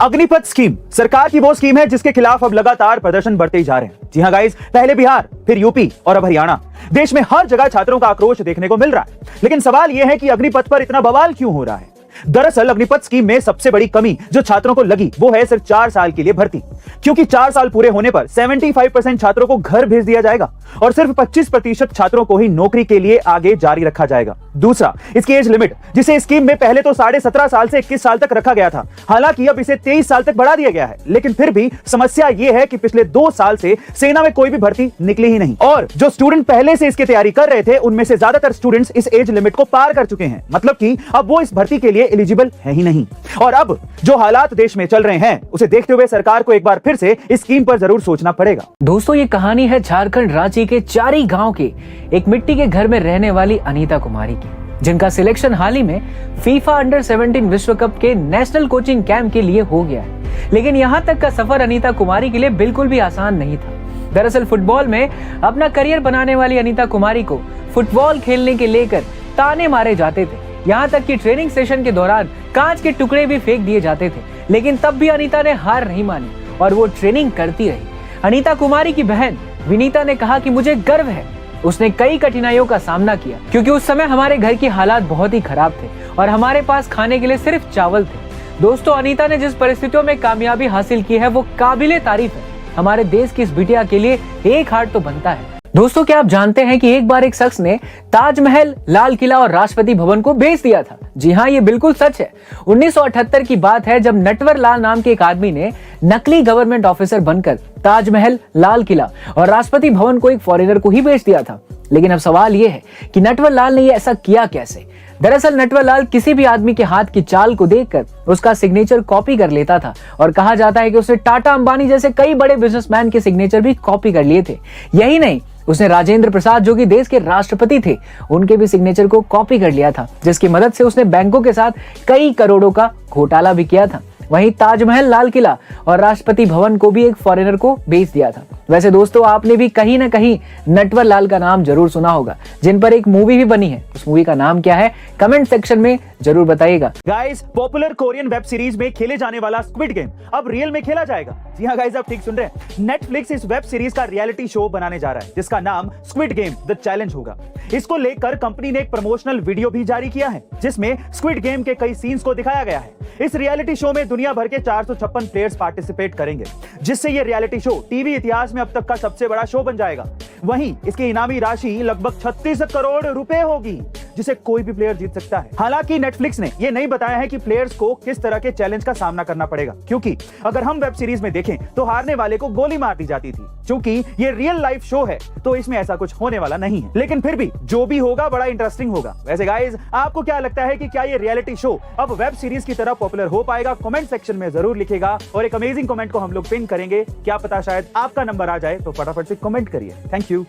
Agnipath scheme सरकार की वो स्कीम है जिसके खिलाफ अब लगातार प्रदर्शन बढ़ते ही जा रहे हैं। जी हां गाइस, पहले बिहार, फिर यूपी और अब हरियाणा। देश में हर जगह छात्रों का आक्रोश देखने को मिल रहा है। लेकिन सवाल यह है कि अग्निपथ पर इतना बवाल क्यों हो रहा है। दरअसल अग्निपथ स्कीम में सबसे बड़ी कमी जो छात्रों को लगी वो है सिर्फ 4 साल के लिए भर्ती, क्योंकि 4 साल पूरे होने पर 75% छात्रों को घर भेज दिया जाएगा और सिर्फ 25% छात्रों को ही नौकरी के लिए आगे जारी रखा जाएगा। दूसरा, इसकी एज लिमिट जिसे स्कीम में पहले तो 17.5 साल से 21 साल तक रखा गया था, हालांकि अब इसे 23 साल तक बढ़ा दिया गया है। लेकिन फिर भी समस्या यह है कि पिछले 2 साल से सेना में कोई भी भर्ती निकली ही नहीं और जो स्टूडेंट पहले से इसकी तैयारी कर रहे थे उनमें से ज्यादातर स्टूडेंट्स इस एज लिमिट को पार कर चुके हैं। मतलब कि अब वो इस भर्ती के लिए एलिजिबल है ही नहीं। और अब जो हालात देश में चल रहे हैं उसे देखते हुए सरकार को एक बार फिर से इस स्कीम पर जरूर सोचना पड़ेगा। दोस्तों, ये कहानी है झारखंड रांची के चारी गांव के एक मिट्टी के घर में रहने वाली अनीता कुमारी की, जिनका सिलेक्शन हाल ही में फीफा अंडर 17 विश्व कप के नेशनल कोचिंग कैंप के लिए हो गया है। लेकिन यहाँ तक का सफर अनीता कुमारी के लिए बिल्कुल भी आसान नहीं था। दरअसल फुटबॉल में अपना करियर बनाने वाली अनीता कुमारी को फुटबॉल खेलने के लेकर ताने मारे जाते थे। यहाँ तक कि ट्रेनिंग सेशन के दौरान कांच के टुकड़े भी फेंक दिए जाते थे। लेकिन तब भी अनीता ने हार नहीं मानी और वो ट्रेनिंग करती रही। अनीता कुमारी की बहन विनीता ने कहा कि मुझे गर्व है, उसने कई कठिनाइयों का सामना किया क्योंकि उस समय हमारे घर की हालात बहुत ही खराब थे और हमारे पास खाने के लिए सिर्फ चावल थे। दोस्तों, अनीता ने जिस परिस्थितियों में कामयाबी हासिल की है वो काबिले तारीफ है। हमारे देश की इस बिटिया के लिए एक हार्ट तो बनता है। दोस्तों, क्या आप जानते हैं कि एक बार एक शख्स ने ताजमहल, लाल किला और राष्ट्रपति भवन को बेच दिया था। जी हाँ, ये बिल्कुल सच है। 1978 की बात है जब नटवर लाल नाम के एक आदमी ने नकली गवर्नमेंट ऑफिसर बनकर ताजमहल, लाल किला और राष्ट्रपति भवन को एक फॉरेनर को ही बेच दिया था। लेकिन अब सवाल ये है कि नटवर लाल ने ये ऐसा किया कैसे। दरअसल नटवर लाल किसी भी आदमी के हाथ की चाल को देखकर उसका सिग्नेचर कॉपी कर लेता था और कहा जाता है कि उसने टाटा, अंबानी जैसे कई बड़े बिजनेसमैन के सिग्नेचर भी कॉपी कर लिए थे। यही नहीं, उसने राजेंद्र प्रसाद जो कि देश के राष्ट्रपति थे उनके भी सिग्नेचर को कॉपी कर लिया था, जिसकी मदद से उसने बैंकों के साथ कई करोड़ों का घोटाला भी किया था। वहीं ताजमहल, लाल किला और राष्ट्रपति भवन को भी एक फॉरेनर को बेच दिया था। वैसे दोस्तों, आपने भी कहीं ना कहीं नटवर लाल का नाम जरूर सुना होगा, जिन पर एक मूवी भी बनी है। उस मूवी का नाम क्या है, कमेंट सेक्शन में जरूर बताइएगा। Guys, popular Korean web series में खेले जाने वाला स्क्विड गेम अब रियल में खेला जाएगा। जी हाँ गाइस, आप ठीक सुन रहे हैं। नेटफ्लिक्स इस वेब सीरीज का रियलिटी शो बनाने जा रहा है जिसका नाम स्क्विड गेम द चैलेंज होगा। इसको लेकर कंपनी ने एक प्रमोशनल वीडियो भी जारी किया है जिसमें स्क्विड गेम के कई सीन्स को दिखाया गया है। इस रियलिटी शो में दुनिया भर के 456 प्लेयर्स पार्टिसिपेट करेंगे, जिससे ये रियलिटी शो टीवी इतिहास में अब तक का सबसे बड़ा शो बन जाएगा। वहीं इसकी इनामी राशि लगभग 36 करोड़ रुपए होगी, जिसे कोई भी प्लेयर जीत सकता है। हालांकि नेटफ्लिक्स ने यह नहीं बताया है कि प्लेयर्स को किस तरह के चैलेंज का सामना करना पड़ेगा, क्योंकि अगर हम वेब सीरीज में देखें तो हारने वाले को गोली मार दी जाती थी। क्योंकि ये रियल लाइफ शो है तो इसमें ऐसा कुछ होने वाला नहीं है, लेकिन फिर भी जो भी होगा बड़ा इंटरेस्टिंग होगा। वैसे गाइस, आपको क्या लगता है कि क्या ये रियलिटी शो अब वेब सीरीज की तरह पॉपुलर हो पाएगा? कमेंट सेक्शन में जरूर लिखेगा और एक अमेजिंग कमेंट को हम लोग पिन करेंगे। क्या पता शायद आपका नंबर आ जाए, तो फटाफट से कमेंट करिए। Thank you.